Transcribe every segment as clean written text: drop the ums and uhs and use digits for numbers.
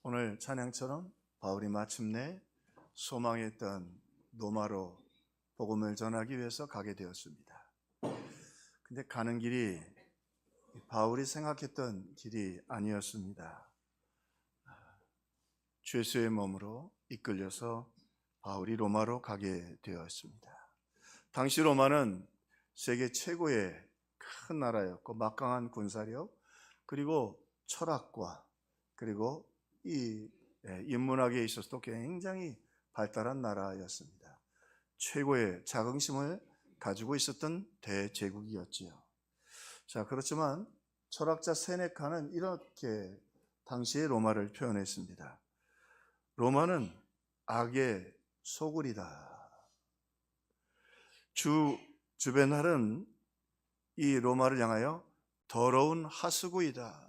오늘 찬양처럼 바울이 마침내 소망했던 로마로 복음을 전하기 위해서 가게 되었습니다. 근데 가는 길이 바울이 생각했던 길이 아니었습니다. 죄수의 몸으로 이끌려서 바울이 로마로 가게 되었습니다. 당시 로마는 세계 최고의 큰 나라였고 막강한 군사력, 그리고 철학과 그리고 이 인문학에 있어서도 굉장히 발달한 나라였습니다. 최고의 자긍심을 가지고 있었던 대제국이었지요. 자, 그렇지만 철학자 세네카는 이렇게 당시의 로마를 표현했습니다. 로마는 악의 소굴이다. 주벤할은 이 로마를 향하여 더러운 하수구이다.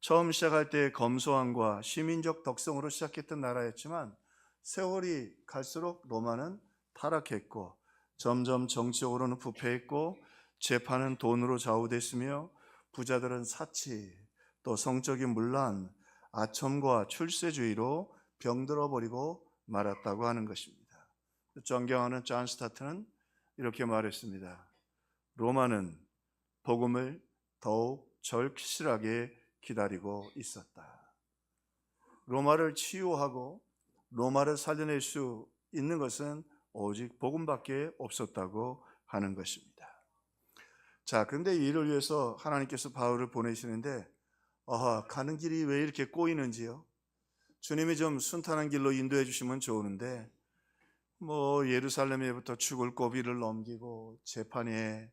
처음 시작할 때 검소함과 시민적 덕성으로 시작했던 나라였지만 세월이 갈수록 로마는 타락했고 점점 정치적으로는 부패했고 재판은 돈으로 좌우됐으며 부자들은 사치, 또 성적인 문란, 아첨과 출세주의로 병들어 버리고 말았다고 하는 것입니다. 존경하는 존 스타트는 이렇게 말했습니다. 로마는 복음을 더욱 절실하게 기다리고 있었다. 로마를 치유하고 로마를 살려낼 수 있는 것은 오직 복음밖에 없었다고 하는 것입니다. 자, 그런데 이를 위해서 하나님께서 바울을 보내시는데 가는 길이 왜 이렇게 꼬이는지요? 주님이 좀 순탄한 길로 인도해 주시면 좋은데 예루살렘에부터 죽을 고비를 넘기고 재판에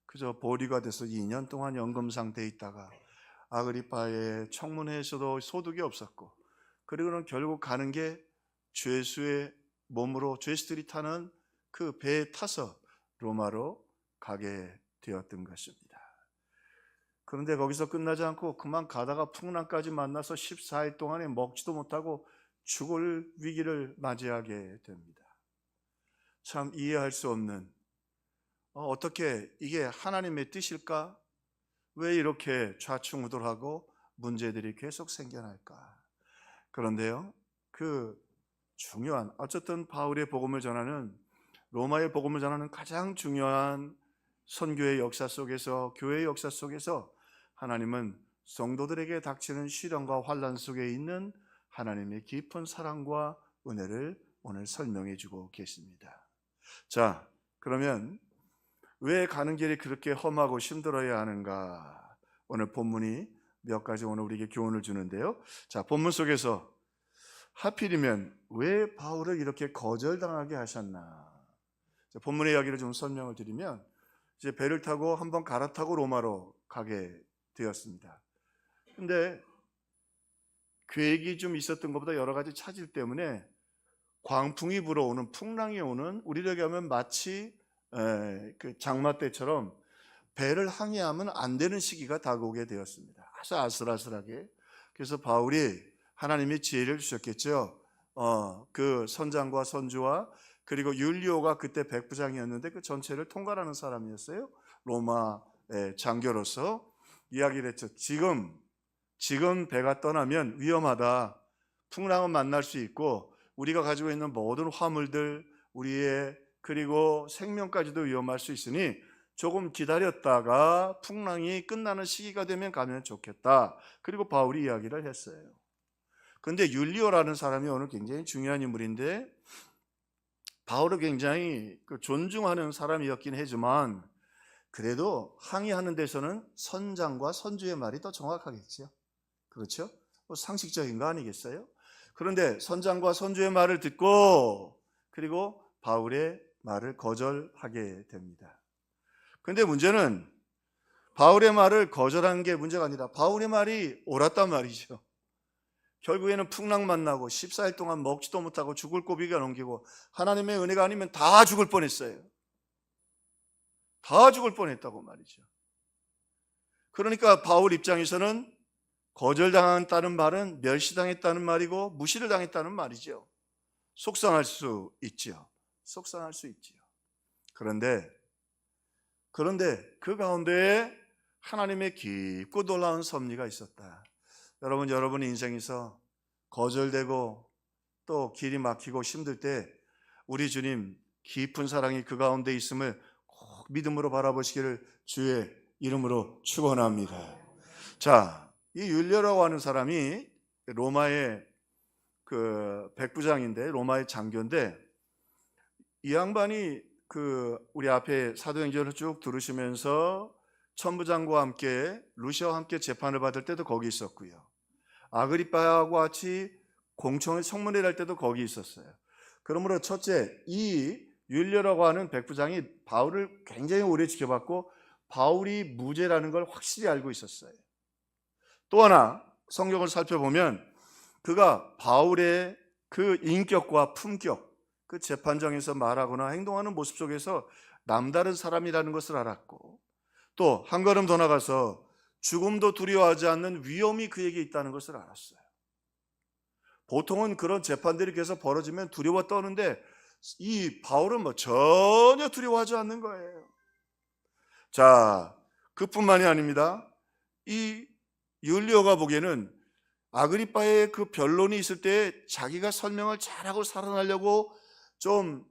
그저 보리가 돼서 2년 동안 연금 상태에 있다가 아그리파의 청문회에서도 소득이 없었고, 그리고는 결국 가는 게 죄수의 몸으로 죄수들이 타는 그 배에 타서 로마로 가게 되었던 것입니다. 그런데 거기서 끝나지 않고 그만 가다가 풍랑까지 만나서 14일 동안에 먹지도 못하고 죽을 위기를 맞이하게 됩니다. 참 이해할 수 없는, 어떻게 이게 하나님의 뜻일까? 왜 이렇게 좌충우돌하고 문제들이 계속 생겨날까? 그런데요, 그 중요한, 어쨌든 바울의 복음을 전하는, 로마의 복음을 전하는 가장 중요한 선교의 역사 속에서, 교회의 역사 속에서 하나님은 성도들에게 닥치는 시련과 환난 속에 있는 하나님의 깊은 사랑과 은혜를 오늘 설명해 주고 계십니다. 자, 그러면 왜 가는 길이 그렇게 험하고 힘들어야 하는가? 오늘 본문이 몇 가지 오늘 우리에게 교훈을 주는데요. 자, 본문 속에서 하필이면 왜 바울을 이렇게 거절당하게 하셨나? 자, 본문의 이야기를 좀 설명을 드리면, 이제 배를 타고 한번 갈아타고 로마로 가게 되었습니다. 근데 계획이 좀 있었던 것보다 여러 가지 차질 때문에 광풍이 불어오는, 풍랑이 오는, 우리에게 하면 마치 그 장마 때처럼 배를 항해하면 안 되는 시기가 다가오게 되었습니다. 아주 아슬아슬하게. 그래서 바울이 하나님의 지혜를 주셨겠죠. 그 선장과 선주와 그리고 율리오가 그때 백부장이었는데 그 전체를 통괄하는 사람이었어요. 로마의 장교로서 이야기를 했죠. 지금 배가 떠나면 위험하다. 풍랑은 만날 수 있고 우리가 가지고 있는 모든 화물들, 우리의 그리고 생명까지도 위험할 수 있으니 조금 기다렸다가 풍랑이 끝나는 시기가 되면 가면 좋겠다. 그리고 바울이 이야기를 했어요. 그런데 율리오라는 사람이 오늘 굉장히 중요한 인물인데, 바울을 굉장히 존중하는 사람이었긴 하지만 그래도 항의하는 데서는 선장과 선주의 말이 더 정확하겠죠. 그렇죠? 상식적인 거 아니겠어요? 그런데 선장과 선주의 말을 듣고 그리고 바울의 말을 거절하게 됩니다. 그런데 문제는 바울의 말을 거절한 게 문제가 아니라 바울의 말이 옳았단 말이죠. 결국에는 풍랑 만나고 14일 동안 먹지도 못하고 죽을 고비가 넘기고 하나님의 은혜가 아니면 다 죽을 뻔했어요. 다 죽을 뻔했다고 말이죠. 그러니까 바울 입장에서는 거절당했다는 말은 멸시당했다는 말이고 무시를 당했다는 말이죠. 속상할 수 있죠. 속상할 수 있지요. 그런데 그 가운데에 하나님의 깊고 놀라운 섭리가 있었다. 여러분의 인생에서 거절되고 또 길이 막히고 힘들 때 우리 주님 깊은 사랑이 그 가운데 있음을 꼭 믿음으로 바라보시기를 주의 이름으로 축원합니다. 자, 이 율리오라고 하는 사람이 로마의 그 백부장인데, 로마의 장교인데, 이 양반이 우리 앞에 사도행전을 쭉 들으시면서 천부장과 함께 루시아와 함께 재판을 받을 때도 거기 있었고요. 아그리빠하고 같이 공청회 청문회를 할 때도 거기 있었어요. 그러므로 첫째, 이 율리오라고 하는 백부장이 바울을 굉장히 오래 지켜봤고 바울이 무죄라는 걸 확실히 알고 있었어요. 또 하나 성경을 살펴보면 그가 바울의 그 인격과 품격, 그 재판장에서 말하거나 행동하는 모습 속에서 남다른 사람이라는 것을 알았고, 또 한 걸음 더 나가서 죽음도 두려워하지 않는 위험이 그에게 있다는 것을 알았어요. 보통은 그런 재판들이 계속 벌어지면 두려워 떠는데 이 바울은 전혀 두려워하지 않는 거예요. 자, 그뿐만이 아닙니다. 이 율리오가 보기에는 아그리빠의 그 변론이 있을 때 자기가 설명을 잘하고 살아나려고 좀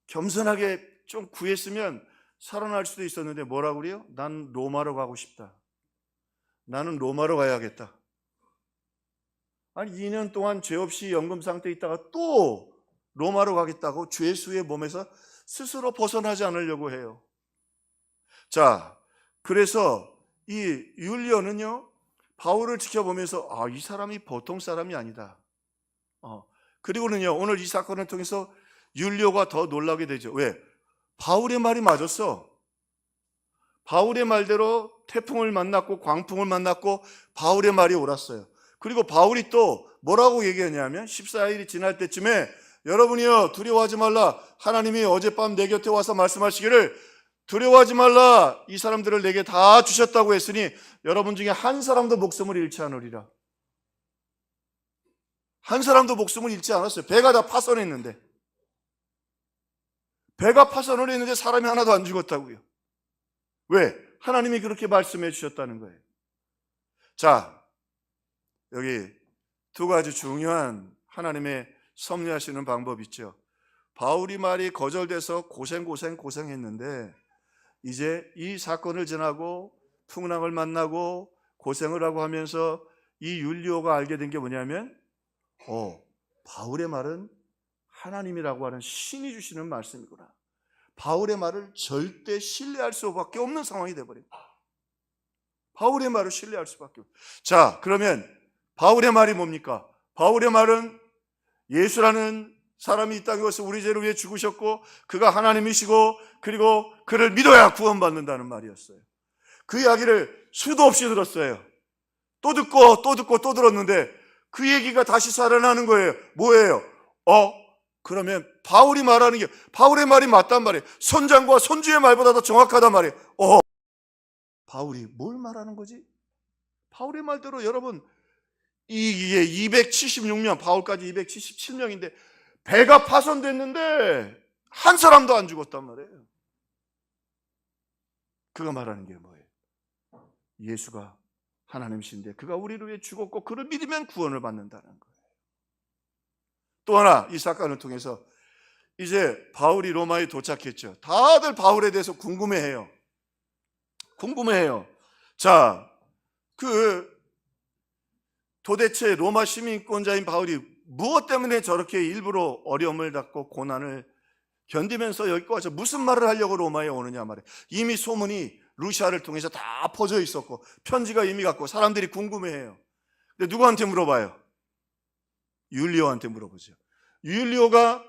겸손하게 좀 구했으면 살아날 수도 있었는데 뭐라고 그래요? 난 로마로 가고 싶다. 나는 로마로 가야겠다. 아니 2년 동안 죄 없이 연금 상태에 있다가 또 로마로 가겠다고 죄수의 몸에서 스스로 벗어나지 않으려고 해요. 자, 그래서 이 율리오는요 바울을 지켜보면서 이 사람이 보통 사람이 아니다. 그리고는요 오늘 이 사건을 통해서 율리오가 더 놀라게 되죠. 왜? 바울의 말이 맞았어. 바울의 말대로 태풍을 만났고 광풍을 만났고 바울의 말이 옳았어요. 그리고 바울이 또 뭐라고 얘기했냐면 14일이 지날 때쯤에 여러분이요 두려워하지 말라. 하나님이 어젯밤 내 곁에 와서 말씀하시기를 두려워하지 말라. 이 사람들을 내게 다 주셨다고 했으니 여러분 중에 한 사람도 목숨을 잃지 않으리라. 한 사람도 목숨을 잃지 않았어요. 배가 다 파손했는데. 배가 파손을 했는데 사람이 하나도 안 죽었다고요. 왜? 하나님이 그렇게 말씀해 주셨다는 거예요. 자, 여기 두 가지 중요한 하나님의 섭리하시는 방법이 있죠. 바울이 말이 거절돼서 고생했는데 이제 이 사건을 지나고 풍랑을 만나고 고생을 하고 하면서 이 율리오가 알게 된 게 뭐냐면 바울의 말은 하나님이라고 하는 신이 주시는 말씀이구나. 바울의 말을 절대 신뢰할 수밖에 없는 상황이 돼버려요. 바울의 말을 신뢰할 수밖에 없어요. 자, 그러면 바울의 말이 뭡니까? 바울의 말은 예수라는 사람이 있다는 것을 우리 죄를 위해 죽으셨고 그가 하나님이시고 그리고 그를 믿어야 구원받는다는 말이었어요. 그 이야기를 수도 없이 들었어요. 또 듣고 또 들었는데 그 얘기가 다시 살아나는 거예요. 뭐예요? 그러면 바울이 말하는 게 바울의 말이 맞단 말이에요. 선장과 선주의 말보다 더 정확하단 말이에요. 바울이 뭘 말하는 거지? 바울의 말대로 여러분 이게 276명, 바울까지 277명인데 배가 파손됐는데 한 사람도 안 죽었단 말이에요. 그가 말하는 게 뭐예요? 예수가 하나님이신데 그가 우리를 위해 죽었고 그를 믿으면 구원을 받는다는 거예요. 또 하나 이 사건을 통해서 이제 바울이 로마에 도착했죠. 다들 바울에 대해서 궁금해해요. 자, 도대체 로마 시민권자인 바울이 무엇 때문에 저렇게 일부러 어려움을 갖고 고난을 견디면서 여기까지 와서 무슨 말을 하려고 로마에 오느냐 말이에요. 이미 소문이 루시아를 통해서 다 퍼져 있었고 편지가 이미 갔고 사람들이 궁금해해요. 근데 누구한테 물어봐요? 율리오한테 물어보죠. 율리오가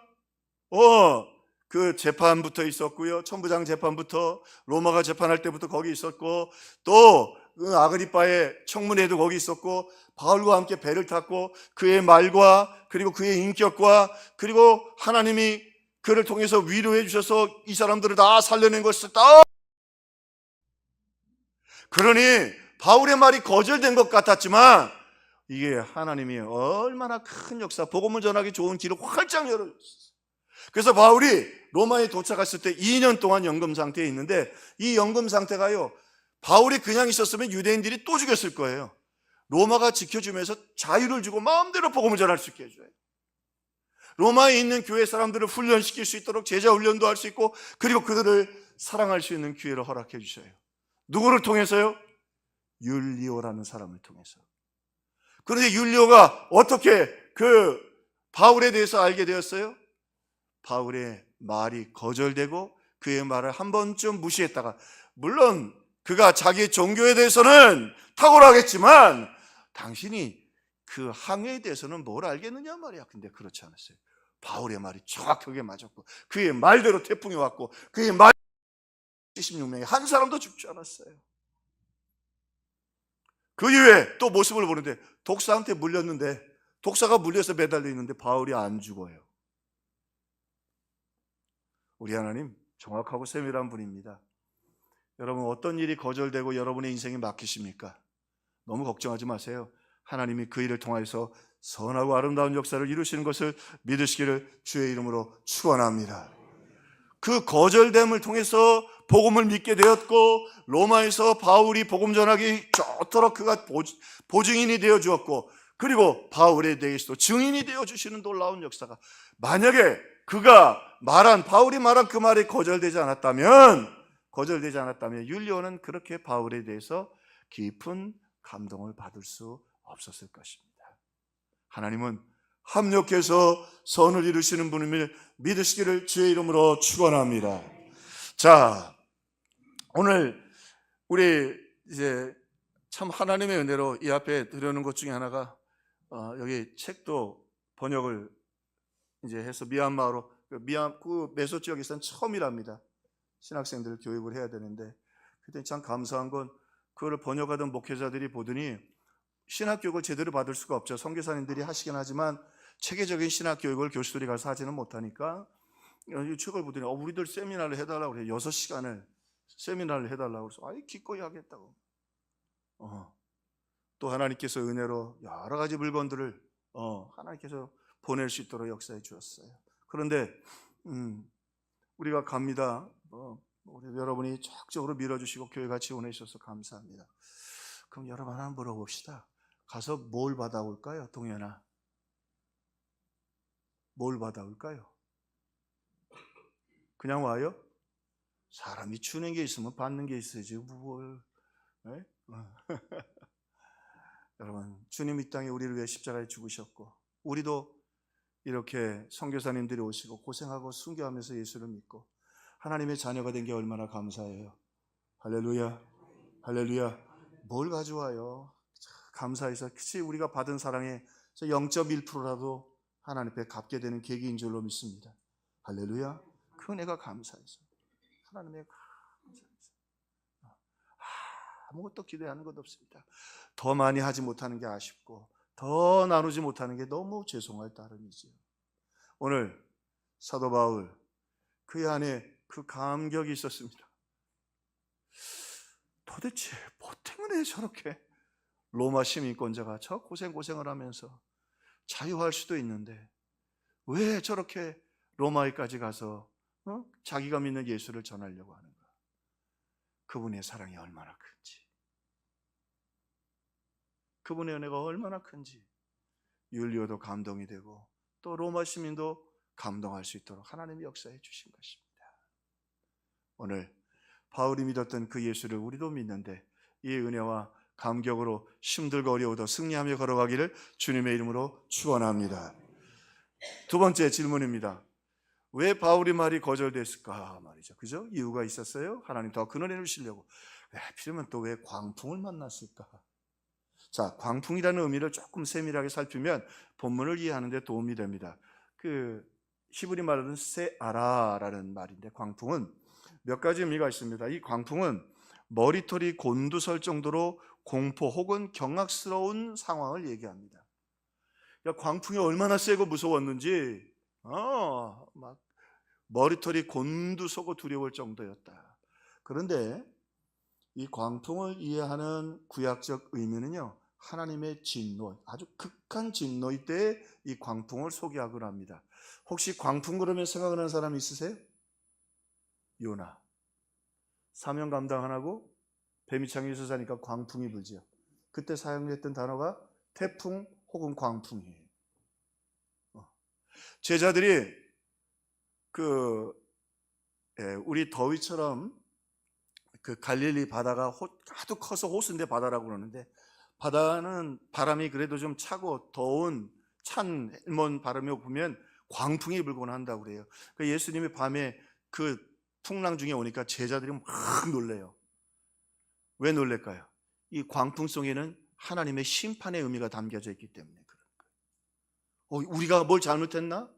그 재판부터 있었고요. 천부장 재판부터 로마가 재판할 때부터 거기 있었고 또 그 아그리빠의 청문회도 거기 있었고 바울과 함께 배를 탔고 그의 말과 그리고 그의 인격과 그리고 하나님이 그를 통해서 위로해 주셔서 이 사람들을 다 살려낸 것을 다 그러니 바울의 말이 거절된 것 같았지만 이게 하나님이 얼마나 큰 역사, 복음을 전하기 좋은 길을 활짝 열어줬어요. 그래서 바울이 로마에 도착했을 때 2년 동안 연금 상태에 있는데 이 연금 상태가요 바울이 그냥 있었으면 유대인들이 또 죽였을 거예요. 로마가 지켜주면서 자유를 주고 마음대로 복음을 전할 수 있게 해줘요. 로마에 있는 교회 사람들을 훈련시킬 수 있도록 제자 훈련도 할 수 있고, 그리고 그들을 사랑할 수 있는 기회를 허락해 주셔요. 누구를 통해서요? 율리오라는 사람을 통해서. 그런데 율리오가 어떻게 그 바울에 대해서 알게 되었어요? 바울의 말이 거절되고 그의 말을 한 번쯤 무시했다가, 물론 그가 자기의 종교에 대해서는 탁월하겠지만 당신이 그 항해에 대해서는 뭘 알겠느냐 말이야. 근데 그렇지 않았어요. 바울의 말이 정확하게 맞았고, 그의 말대로 태풍이 왔고, 그의 말 76명이 한 사람도 죽지 않았어요. 그 이후에 또 모습을 보는데, 독사한테 물렸는데, 독사가 물려서 매달려 있는데 바울이 안 죽어요. 우리 하나님 정확하고 세밀한 분입니다. 여러분, 어떤 일이 거절되고 여러분의 인생에 막히십니까? 너무 걱정하지 마세요. 하나님이 그 일을 통해서 선하고 아름다운 역사를 이루시는 것을 믿으시기를 주의 이름으로 축원합니다. 그 거절됨을 통해서 복음을 믿게 되었고, 로마에서 바울이 복음 전하기 좋도록 그가 보증인이 되어 주었고, 그리고 바울에 대해서도 증인이 되어 주시는 놀라운 역사가, 만약에 그가 말한, 바울이 말한 그 말이 거절되지 않았다면 율리오는 그렇게 바울에 대해서 깊은 감동을 받을 수 없었을 것입니다. 하나님은 합력해서 선을 이루시는 분임을 믿으시기를 주의 이름으로 축원합니다. 자, 오늘 우리 이제 참 하나님의 은혜로 이 앞에 드려놓은 것 중에 하나가, 여기 책도 번역을 이제 해서 미얀마로, 그 메소 지역에서는 처음이랍니다. 신학생들 교육을 해야 되는데, 그때 참 감사한 건 그걸 번역하던 목회자들이 보더니 신학교육을 제대로 받을 수가 없죠. 선교사님들이 하시긴 하지만 체계적인 신학교육을 교수들이 가서 하지는 못하니까 이 책을 보더니 우리들 세미나를 해달라고 그래요. 6시간을 세미나를 해달라고 그래서 기꺼이 하겠다고. 또 하나님께서 은혜로 여러 가지 물건들을 하나님께서 보낼 수 있도록 역사해 주었어요. 그런데 우리가 갑니다. 우리 여러분이 적극적으로 밀어주시고 교회가 지원해 주셔서 감사합니다. 그럼 여러분 하나 물어봅시다. 가서 뭘 받아올까요? 동현아, 뭘 받아올까요? 그냥 와요? 사람이 주는 게 있으면 받는 게 있어야지 뭘. 네? 여러분, 주님 이 땅에 우리를 위해 십자가에 죽으셨고, 우리도 이렇게 선교사님들이 오시고 고생하고 순교하면서 예수를 믿고 하나님의 자녀가 된 게 얼마나 감사해요. 할렐루야, 할렐루야. 뭘 가져와요? 감사해서 그치, 우리가 받은 사랑의 0.1%라도 하나님 앞에 갚게 되는 계기인 줄로 믿습니다. 할렐루야. 그 은혜가 감사해서, 하나님의 감사해서 아무것도 기대하는 것 없습니다. 더 많이 하지 못하는 게 아쉽고, 더 나누지 못하는 게 너무 죄송할 따름이지요. 오늘 사도 바울, 그의 안에 그 감격이 있었습니다. 도대체 뭐 때문에 저렇게 로마 시민권자가 저 고생을 하면서 자유할 수도 있는데 왜 저렇게 로마에까지 가서 자기가 믿는 예수를 전하려고 하는가? 그분의 사랑이 얼마나 큰지, 그분의 은혜가 얼마나 큰지 율리오도 감동이 되고 또 로마 시민도 감동할 수 있도록 하나님이 역사해 주신 것입니다. 오늘 바울이 믿었던 그 예수를 우리도 믿는데, 이 은혜와 감격으로 힘들고 어려워도 승리하며 걸어가기를 주님의 이름으로 축원합니다. 두 번째 질문입니다. 왜 바울의 말이 거절됐을까 말이죠. 그죠? 이유가 있었어요. 하나님 더 근원해 주시려고. 필요면 또 왜 광풍을 만났을까? 자, 광풍이라는 의미를 조금 세밀하게 살피면 본문을 이해하는 데 도움이 됩니다. 그 히브리 말로는 세아라라는 말인데, 광풍은 몇 가지 의미가 있습니다. 이 광풍은 머리털이 곤두설 정도로 공포 혹은 경악스러운 상황을 얘기합니다. 광풍이 얼마나 세고 무서웠는지 막 머리털이 곤두서고 두려울 정도였다. 그런데 이 광풍을 이해하는 구약적 의미는요, 하나님의 진노, 아주 극한 진노일 때 이 광풍을 소개하곤 합니다. 혹시 광풍 그러면 생각나는 사람 있으세요? 요나. 사명 감당 안 하고 뱀이 창에서 자니까 광풍이 불지요. 그때 사용했던 단어가 태풍 혹은 광풍이에요. 제자들이 우리 더위처럼 그 갈릴리 바다가 하도 커서 호수인데 바다라고 그러는데, 바다는 바람이 그래도 좀 차고 더운 찬 일본 바람이 보면 광풍이 불곤 한다고 그래요. 그러니까 예수님이 밤에 그 풍랑 중에 오니까 제자들이 막 놀래요. 왜 놀랄까요? 이 광풍 속에는 하나님의 심판의 의미가 담겨져 있기 때문에 그런 거예요. 우리가 뭘 잘못했나?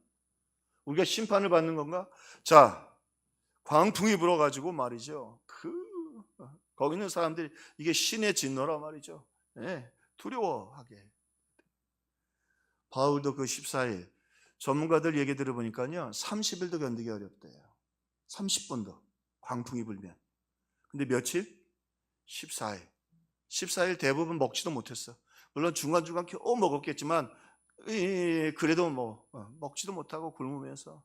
우리가 심판을 받는 건가? 자, 광풍이 불어가지고 말이죠. 거기 있는 사람들이 이게 신의 진노라 말이죠. 네, 두려워하게. 바울도 그 14일, 전문가들 얘기 들어보니까요, 30일도 견디기 어렵대요. 30분도 광풍이 불면. 근데 며칠? 14일. 14일 대부분 먹지도 못했어. 물론 중간중간 겨우 먹었겠지만 그래도 먹지도 못하고 굶으면서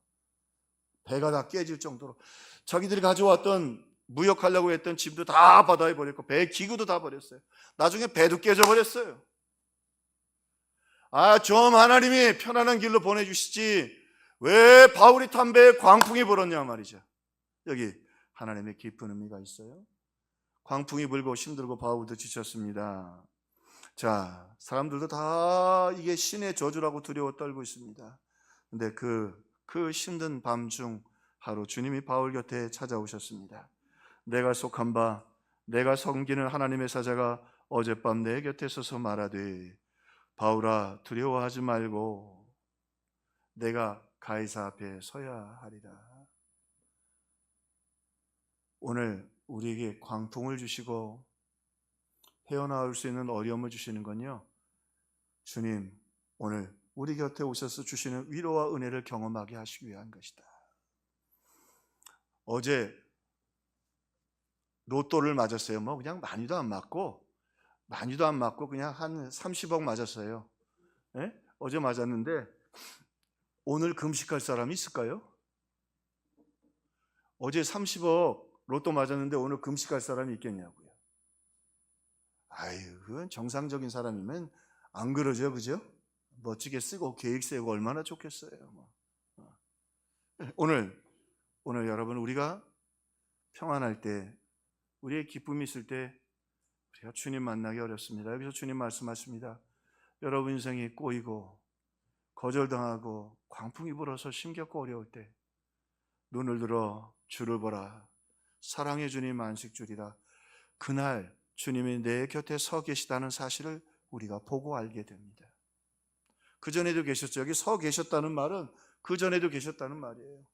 배가 다 깨질 정도로 자기들이 가져왔던 무역하려고 했던 짐도 다 바다에 버렸고 배 기구도 다 버렸어요. 나중에 배도 깨져버렸어요. 좀 하나님이 편안한 길로 보내주시지 왜 바울이 탄 배에 광풍이 불었냐 말이죠. 여기 하나님의 깊은 의미가 있어요. 광풍이 불고 힘들고 바울도 지쳤습니다. 자, 사람들도 다 이게 신의 저주라고 두려워 떨고 있습니다. 근데 그 힘든 밤중 하루 주님이 바울 곁에 찾아오셨습니다. 내가 속한 바 내가 섬기는 하나님의 사자가 어젯밤 내 곁에 서서 말하되 바울아 두려워하지 말고 내가 가이사 앞에 서야 하리라. 오늘 우리에게 광풍을 주시고 헤어나올 수 있는 어려움을 주시는 건요, 주님 오늘 우리 곁에 오셔서 주시는 위로와 은혜를 경험하게 하시기 위한 것이다. 어제 로또를 맞았어요. 그냥 많이도 안 맞고 그냥 한 30억 맞았어요. 네? 어제 맞았는데 오늘 금식할 사람이 있을까요? 어제 30억 로또 맞았는데 오늘 금식할 사람이 있겠냐고요. 그건 정상적인 사람이면 안 그러죠, 그죠? 멋지게 쓰고 계획 세우고 얼마나 좋겠어요. 오늘 여러분 우리가 평안할 때, 우리의 기쁨이 있을 때 우리가 주님 만나기 어렵습니다. 여기서 주님 말씀하십니다. 여러분 인생이 꼬이고 거절당하고 광풍이 불어서 힘겹고 어려울 때 눈을 들어 주를 보라. 사랑의 주님 안식 주리라. 그날 주님이 내 곁에 서 계시다는 사실을 우리가 보고 알게 됩니다. 그전에도 계셨죠. 여기 서 계셨다는 말은 그전에도 계셨다는 말이에요.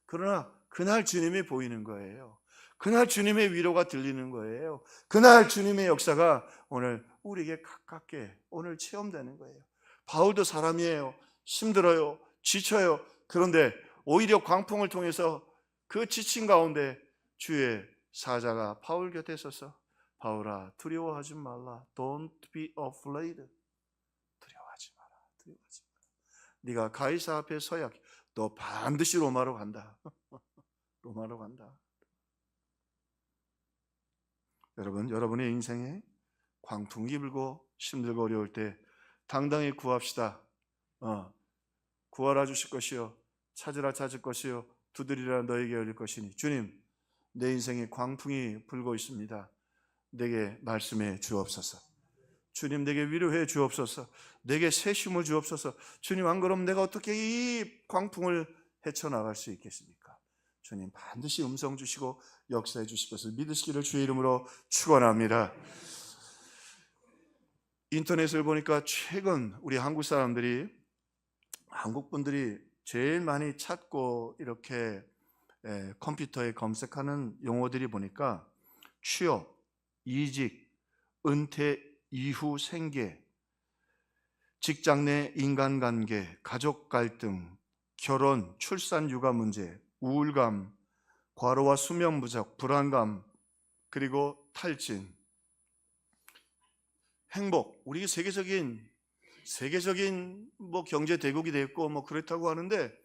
그러나 그날 주님이 보이는 거예요. 그날 주님의 위로가 들리는 거예요. 그날 주님의 역사가 오늘 우리에게 가깝게 오늘 체험되는 거예요. 바울도 사람이에요. 힘들어요. 지쳐요. 그런데 오히려 광풍을 통해서 그 지친 가운데 주의 사자가 바울 곁에 서서 바울아 두려워하지 말라. Don't be afraid. 두려워하지 마라. 네가 가이사 앞에 서야 너 반드시 로마로 간다. 로마로 간다. 여러분의 인생에 광풍이 불고 힘들고 어려울 때 당당히 구합시다. 구하라 주실 것이요 찾으라 찾을 것이요 두드리라 너에게 열릴 것이니 주님 내 인생에 광풍이 불고 있습니다. 내게 말씀해 주옵소서. 주님 내게 위로해 주옵소서. 내게 새 힘을 주옵소서. 주님 안 그러면 내가 어떻게 이 광풍을 헤쳐나갈 수 있겠습니까? 주님 반드시 음성 주시고 역사해 주실 것을 믿으시기를 주의 이름으로 축원합니다. 인터넷을 보니까 최근 우리 한국 사람들이, 한국 분들이 제일 많이 찾고 이렇게 컴퓨터에 검색하는 용어들이 보니까 취업, 이직, 은퇴 이후 생계, 직장 내 인간관계, 가족 갈등, 결혼, 출산, 육아 문제, 우울감, 과로와 수면 부족, 불안감, 그리고 탈진, 행복. 우리 세계적인 경제 대국이 됐고 그렇다고 하는데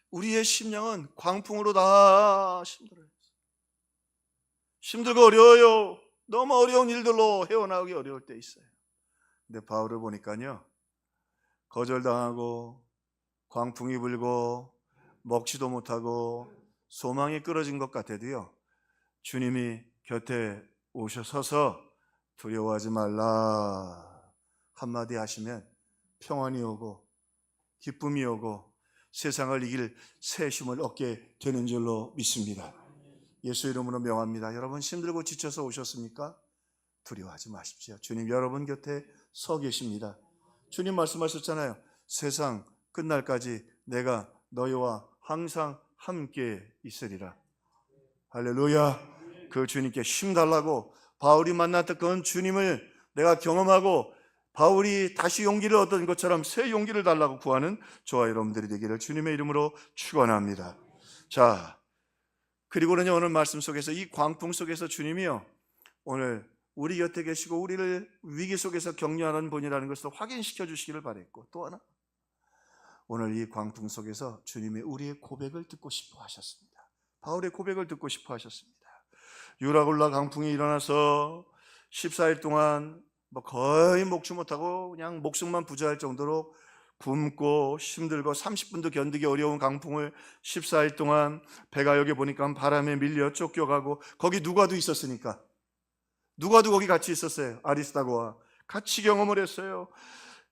우리의 심령은 광풍으로 다 힘들어요. 힘들고 어려워요. 너무 어려운 일들로 헤어나오기 어려울 때 있어요. 근데 바울을 보니까요, 거절당하고 광풍이 불고 먹지도 못하고 소망이 끊어진 것 같아도요, 주님이 곁에 오셔서서 두려워하지 말라 한마디 하시면 평안이 오고 기쁨이 오고 세상을 이길 새 힘을 얻게 되는 줄로 믿습니다. 예수 이름으로 명합니다. 여러분 힘들고 지쳐서 오셨습니까? 두려워하지 마십시오. 주님 여러분 곁에 서 계십니다. 주님 말씀하셨잖아요. 세상 끝날까지 내가 너희와 항상 함께 있으리라. 할렐루야. 그 주님께 힘 달라고, 바울이 만났던 그 주님을 내가 경험하고 바울이 다시 용기를 얻은 것처럼 새 용기를 달라고 구하는 저와 여러분들이 되기를 주님의 이름으로 축원합니다. 자, 그리고는요, 오늘 말씀 속에서 이 광풍 속에서 주님이요, 오늘 우리 곁에 계시고 우리를 위기 속에서 격려하는 분이라는 것을 확인시켜 주시기를 바랬고, 또 하나, 오늘 이 광풍 속에서 주님이 우리의 고백을 듣고 싶어 하셨습니다. 바울의 고백을 듣고 싶어 하셨습니다. 유라굴라 강풍이 일어나서 14일 동안 거의 먹지 못하고 그냥 목숨만 부재할 정도로 굶고 힘들고 30분도 견디기 어려운 강풍을 14일 동안, 배가 여기 보니까 바람에 밀려 쫓겨가고, 거기 누가도 있었으니까, 누가도 거기 같이 있었어요. 아리스다고와 같이 경험을 했어요.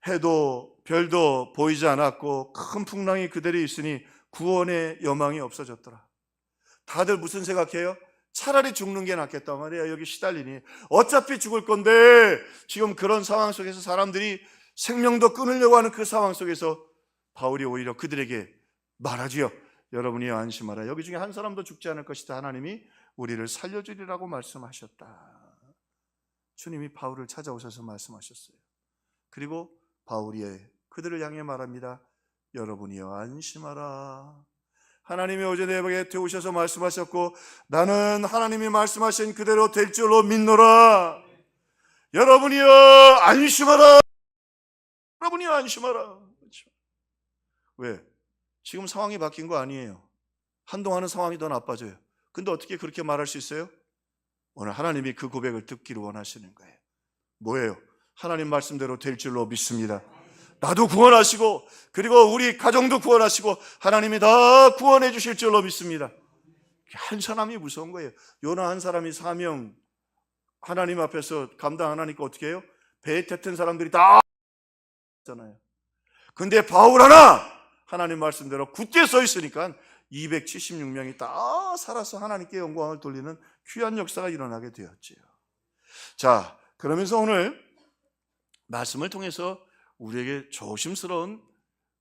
해도 별도 보이지 않았고 큰 풍랑이 그대로 있으니 구원의 여망이 없어졌더라. 다들 무슨 생각해요? 차라리 죽는 게 낫겠다 말이에요. 여기 시달리니 어차피 죽을 건데, 지금 그런 상황 속에서 사람들이 생명도 끊으려고 하는 그 상황 속에서 바울이 오히려 그들에게 말하지요. 여러분이 안심하라. 여기 중에 한 사람도 죽지 않을 것이다. 하나님이 우리를 살려주리라고 말씀하셨다. 주님이 바울을 찾아오셔서 말씀하셨어요. 그리고 바울이 그들을 향해 말합니다. 여러분이여 안심하라. 하나님이 어제 내 곁에 오셔서 말씀하셨고 나는 하나님이 말씀하신 그대로 될 줄로 믿노라. 여러분이여 안심하라. 여러분이여 안심하라. 그렇죠? 왜? 지금 상황이 바뀐 거 아니에요. 한동안은 상황이 더 나빠져요. 근데 어떻게 그렇게 말할 수 있어요? 오늘 하나님이 그 고백을 듣기를 원하시는 거예요. 뭐예요? 하나님 말씀대로 될 줄로 믿습니다. 나도 구원하시고 그리고 우리 가정도 구원하시고 하나님이 다 구원해 주실 줄로 믿습니다. 한 사람이 무서운 거예요. 요나 한 사람이 사명 하나님 앞에서 감당 안 하니까 어떻게 해요? 배에 탔던 사람들이 다 잖아요. 근데 바울 하나 하나님 말씀대로 굳게 서 있으니까 276명이 다 살아서 하나님께 영광을 돌리는 귀한 역사가 일어나게 되었지요. 자, 그러면서 오늘 말씀을 통해서 우리에게 조심스러운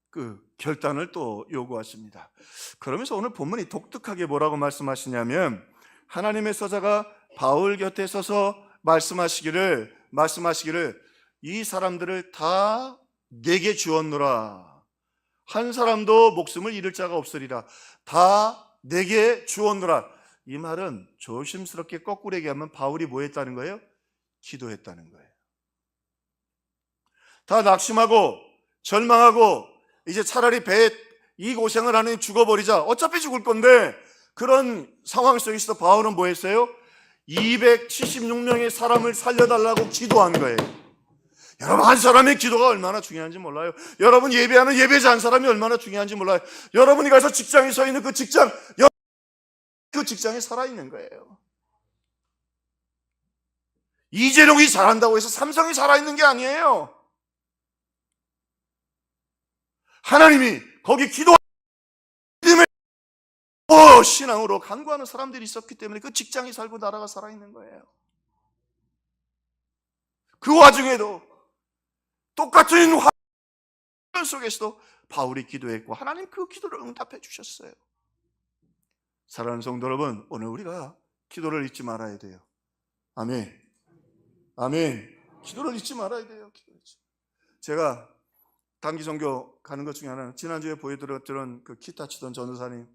그 결단을 또 요구하십니다. 그러면서 오늘 본문이 독특하게 뭐라고 말씀하시냐면, 하나님의 사자가 바울 곁에 서서 말씀하시기를 이 사람들을 다 내게 주었노라. 한 사람도 목숨을 잃을 자가 없으리라. 다 내게 주었노라. 이 말은 조심스럽게 거꾸로 얘기하면 바울이 뭐 했다는 거예요? 기도했다는 거예요. 다 낙심하고 절망하고 이제 차라리 배에 이 고생을 하니 죽어버리자, 어차피 죽을 건데, 그런 상황 속에서 바울은 뭐 했어요? 276명의 사람을 살려달라고 기도한 거예요. 여러분, 한 사람의 기도가 얼마나 중요한지 몰라요. 여러분, 예배하는 예배자 한 사람이 얼마나 중요한지 몰라요. 여러분이 가서 직장에 서 있는 그 직장에 살아있는 거예요. 이재룡이 잘한다고 해서 삼성이 살아있는 게 아니에요. 하나님이 거기 기도와 믿음의 신앙으로 간구하는 사람들이 있었기 때문에 그 직장이 살고 나라가 살아있는 거예요. 그 와중에도 똑같은 환경 속에서도 바울이 기도했고 하나님 그 기도를 응답해 주셨어요. 사랑하는 성도 여러분, 오늘 우리가 기도를 잊지 말아야 돼요. 아멘. 아멘. 기도를 잊지 말아야 돼요. 제가 단기 선교 가는 것 중에 하나는, 지난주에 보여드렸던 그 기타 치던 전도사님,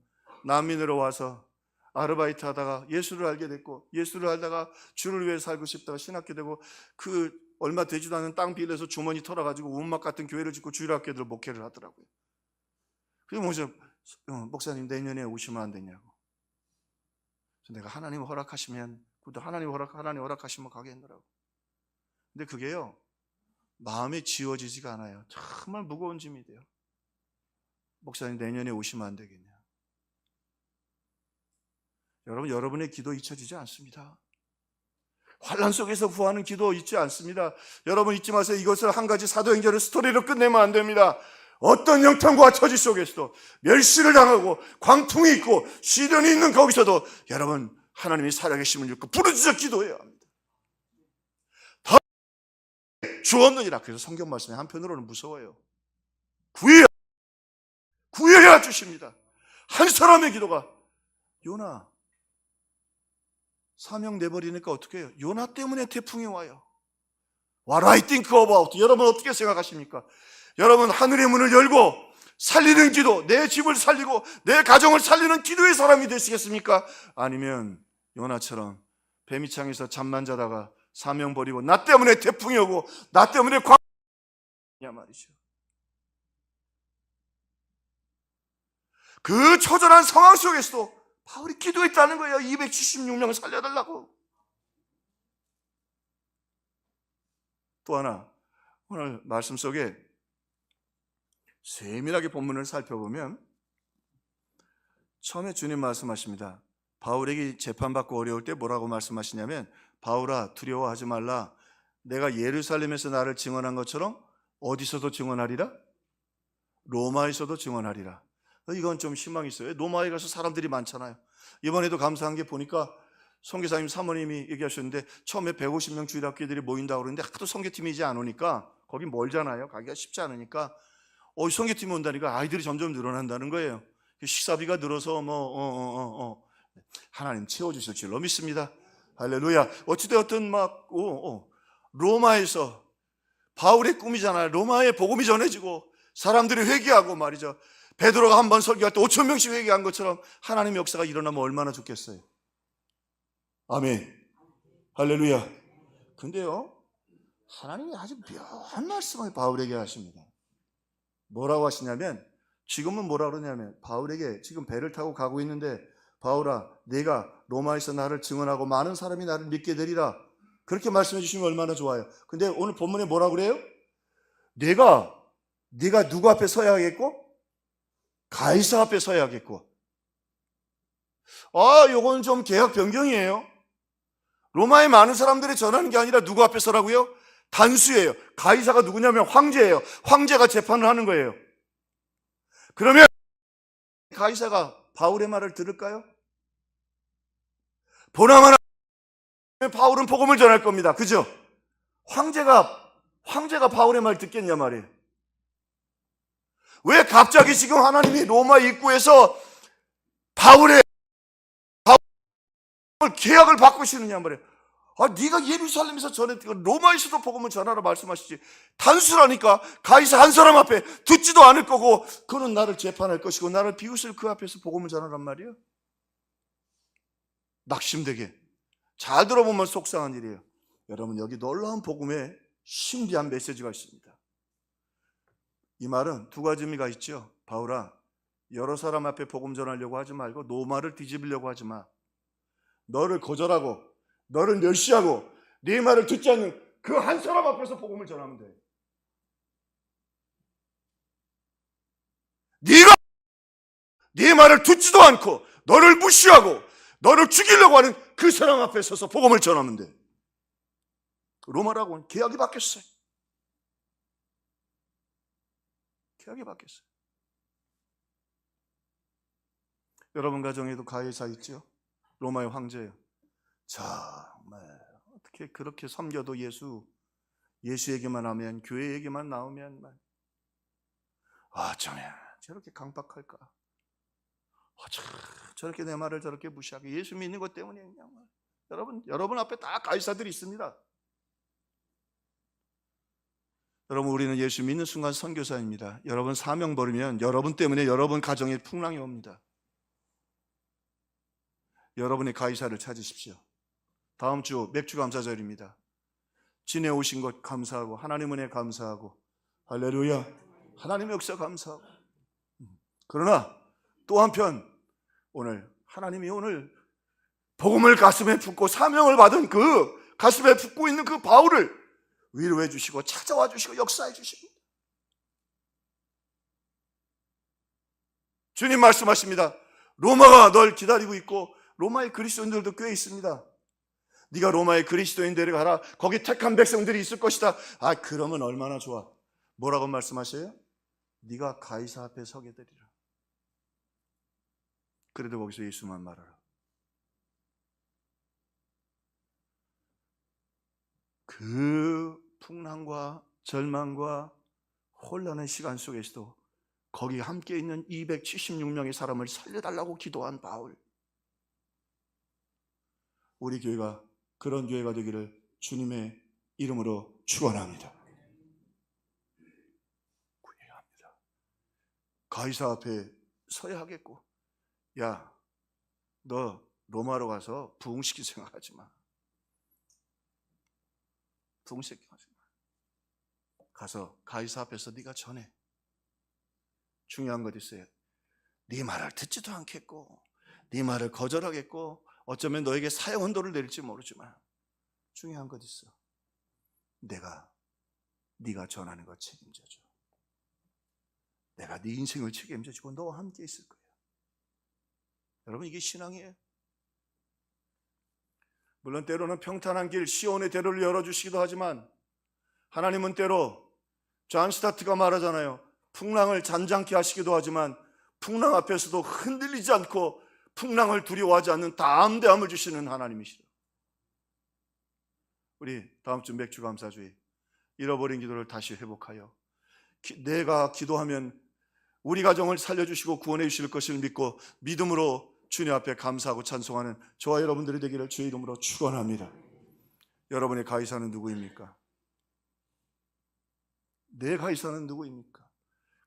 난민으로 와서 아르바이트 하다가 예수를 알게 됐고, 예수를 알다가 주를 위해 살고 싶다가 신학교 되고, 그 얼마 되지도 않은 땅 빌려서 주머니 털어가지고 운막 같은 교회를 짓고 주일학교들 목회를 하더라고요. 그래서 목사님 내년에 오시면 안 되냐고. 그래서 내가 하나님 허락하시면 그것도 하나님 허락하시면 가겠느라고. 근데 그게요, 마음에 지워지지가 않아요. 정말 무거운 짐이 돼요. 목사님 내년에 오시면 안 되겠네요. 여러분, 여러분의 기도 잊혀지지 않습니다. 환난 속에서 구하는 기도 잊지 않습니다. 여러분 잊지 마세요. 이것을 한 가지 사도행전의 스토리로 끝내면 안 됩니다. 어떤 형편과 처지 속에서도 멸시를 당하고 광풍이 있고 시련이 있는 거기서도 여러분 하나님이 살아계심을 믿고 부르짖어 기도해야 합니다. 다 주었느니라. 그래서 성경 말씀이 한편으로는 무서워요. 구해야 주십니다. 한 사람의 기도가, 요나 사명 내버리니까 어떻게 해요? 요나 때문에 태풍이 와요. What I think about. 여러분 어떻게 생각하십니까? 여러분 하늘의 문을 열고 살리는 기도, 내 집을 살리고 내 가정을 살리는 기도의 사람이 되시겠습니까? 아니면 요나처럼 뱀이창에서 잠만 자다가 사명 버리고 나 때문에 태풍이 오고 나 때문에 광야 말이죠. 그 처절한 상황 속에서도 바울이 기도했다는 거예요. 276명을 살려달라고. 또 하나, 오늘 말씀 속에 세밀하게 본문을 살펴보면 처음에 주님 말씀하십니다. 바울에게 재판받고 어려울 때 뭐라고 말씀하시냐면, 바울아 두려워하지 말라. 내가 예루살렘에서 나를 증언한 것처럼 어디서도 증언하리라? 로마에서도 증언하리라. 이건 좀 희망이 있어요. 로마에 가서 사람들이 많잖아요. 이번에도 감사한 게 보니까 선교사님 사모님이 얘기하셨는데 처음에 150명 주일학교들이 모인다고 그러는데 하도 선교팀이 이제 안 오니까 거기 멀잖아요. 가기가 쉽지 않으니까 선교팀이 온다니까 아이들이 점점 늘어난다는 거예요. 식사비가 늘어서 하나님 채워주실 줄로 믿습니다. 할렐루야. 어찌되었든 로마에서 바울의 꿈이잖아요. 로마에 복음이 전해지고 사람들이 회개하고 말이죠. 베드로가 한 번 설교할 때 5,000명씩 회개한 것처럼 하나님의 역사가 일어나면 얼마나 좋겠어요. 아멘. 할렐루야. 근데요, 하나님이 아주 묘한 말씀을 바울에게 하십니다. 뭐라고 하시냐면, 지금은 뭐라 그러냐면, 바울에게 지금 배를 타고 가고 있는데, 바울아 내가 로마에서 나를 증언하고 많은 사람이 나를 믿게 되리라. 그렇게 말씀해 주시면 얼마나 좋아요. 근데 오늘 본문에 뭐라 그래요? 네가 누구 앞에 서야 하겠고? 가이사 앞에 서야 하겠고. 요건 좀 개혁 변경이에요. 로마의 많은 사람들이 전하는 게 아니라 누구 앞에 서라고요? 단수예요. 가이사가 누구냐면 황제예요. 황제가 재판을 하는 거예요. 그러면 가이사가 바울의 말을 들을까요? 보나마나 바울은 복음을 전할 겁니다. 그죠? 황제가 바울의 말 듣겠냐 말이에요. 왜 갑자기 지금 하나님이 로마 입구에서 바울의 계약을 바꾸시느냐 말이에요. 네가 예루살렘에서 전했고 로마에서도 복음을 전하라 말씀하시지. 단수라니까. 가이사 한 사람 앞에 듣지도 않을 거고 그는 나를 재판할 것이고 나를 비웃을 그 앞에서 복음을 전하란 말이에요. 낙심되게. 잘 들어보면 속상한 일이에요. 여러분 여기 놀라운 복음에 신비한 메시지가 있습니다. 이 말은 두 가지 의미가 있죠. 바울아 여러 사람 앞에 복음 전하려고 하지 말고 노마를 뒤집으려고 하지 마. 너를 거절하고 너를 멸시하고 네 말을 듣지 않는 그 한 사람 앞에서 복음을 전하면 돼. 네가 네 말을 듣지도 않고 너를 무시하고 너를 죽이려고 하는 그 사람 앞에 서서 복음을 전하면 돼. 로마라고는 계약이 바뀌었어요. 계약이 바뀌었어요. 여러분 가정에도 가이사 있죠? 로마의 황제예요. 정말 어떻게 그렇게 섬겨도 예수 얘기만 하면, 교회 얘기만 나오면 어쩌면 저렇게 강박할까? 저렇게 내 말을 저렇게 무시하게 예수 믿는 것 때문에 그냥 여러분 앞에 다 가이사들이 있습니다. 여러분 우리는 예수 믿는 순간 선교사입니다. 여러분 사명 버리면 여러분 때문에 여러분 가정에 풍랑이 옵니다. 여러분의 가이사를 찾으십시오. 다음 주 맥주 감사절입니다. 지내오신 것 감사하고 하나님 은혜 감사하고 할렐루야 하나님의 역사 감사하고 그러나 또 한편 하나님이 오늘 복음을 가슴에 품고 사명을 받은 그 가슴에 품고 있는 그 바울을 위로해 주시고 찾아와 주시고 역사해 주시고, 주님 말씀하십니다. 로마가 널 기다리고 있고 로마의 그리스도인들도 꽤 있습니다. 네가 로마의 그리스도인 데려가라. 거기 택한 백성들이 있을 것이다. 아, 그러면 얼마나 좋아. 뭐라고 말씀하셔요? 네가 가이사 앞에 서게 되리라. 그래도 거기서 예수만 말하라. 그 풍랑과 절망과 혼란의 시간 속에서도 거기 함께 있는 276명의 사람을 살려달라고 기도한 바울. 우리 교회가 그런 교회가 되기를 주님의 이름으로 축원합니다. 구해야 합니다. 가이사 앞에 서야 하겠고, 야, 너 로마로 가서 부흥시킬 생각하지 마. 부흥시키지 마. 가서 가이사 앞에서 네가 전해. 중요한 것 있어요. 네 말을 듣지도 않겠고 네 말을 거절하겠고 어쩌면 너에게 사형 언도를 내릴지 모르지만 중요한 것 있어. 내가 네가 전하는 것 책임져줘. 내가 네 인생을 책임져주고 너와 함께 있을 거야. 여러분, 이게 신앙이에요. 물론 때로는 평탄한 길, 시온의 대로를 열어주시기도 하지만 하나님은 때로 존 스타트가 말하잖아요. 풍랑을 잔잔케 하시기도 하지만 풍랑 앞에서도 흔들리지 않고 풍랑을 두려워하지 않는 담대함을 주시는 하나님이시죠. 우리 다음 주 맥주 감사주의 잃어버린 기도를 다시 회복하여 내가 기도하면 우리 가정을 살려주시고 구원해 주실 것을 믿고 믿음으로 주님 앞에 감사하고 찬송하는 저와 여러분들이 되기를 주의 이름으로 축원합니다. 여러분의 가이사는 누구입니까? 내 가이사는 누구입니까?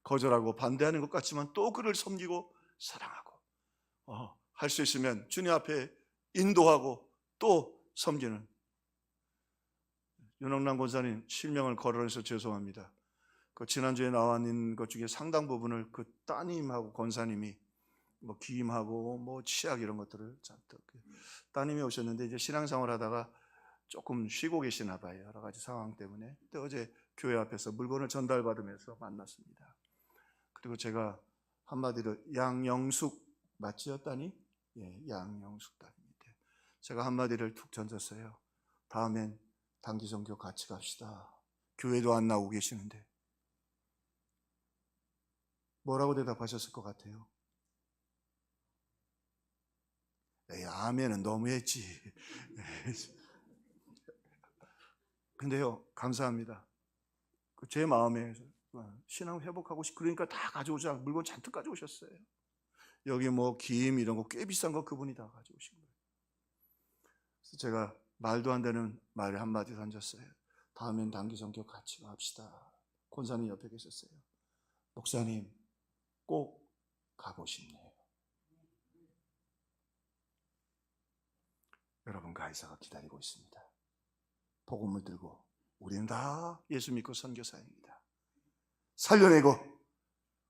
거절하고 반대하는 것 같지만 또 그를 섬기고 사랑하고 할 수 있으면 주님 앞에 인도하고 또 섬기는 윤영란 권사님 실명을 거론해서 죄송합니다. 그 지난주에 나와 있는 것 중에 상당 부분을 그 따님하고 권사님이 뭐 기임하고 뭐 치약 이런 것들을 잔뜩 따님이 오셨는데 이제 신앙생활 하다가 조금 쉬고 계시나 봐요. 여러 가지 상황 때문에. 근데 어제 교회 앞에서 물건을 전달받으면서 만났습니다. 그리고 제가 한마디로 양영숙 맞지요, 따님? 예, 양영숙 따님인데 제가 한마디를 툭 던졌어요. 다음엔 단기선교 같이 갑시다. 교회도 안 나오고 계시는데. 뭐라고 대답하셨을 것 같아요? 에이, 아멘은 너무했지. 근데요, 감사합니다. 제 마음에 신앙 회복하고 싶, 그러니까 다 가져오자. 물건 잔뜩 가져오셨어요. 여기 뭐 김 이런 거 꽤 비싼 거 그분이 다 가져오신 거예요. 그래서 제가 말도 안 되는 말을 한마디 던졌어요. 다음엔 단기선교 같이 갑시다. 권사님 옆에 계셨어요. 목사님 꼭 가고 싶네요. 여러분, 가이사가 기다리고 있습니다. 복음을 들고 우리는 다 예수 믿고 선교사입니다. 살려내고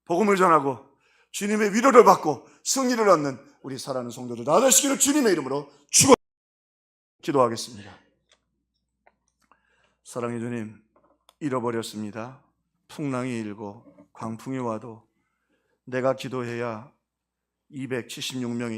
복음을 전하고 주님의 위로를 받고 승리를 얻는 우리 사랑하는 성도들 다 되시기를 주님의 이름으로 축원 기도하겠습니다. 사랑의 주님, 잃어버렸습니다. 풍랑이 일고 광풍이 와도 내가 기도해야 276명이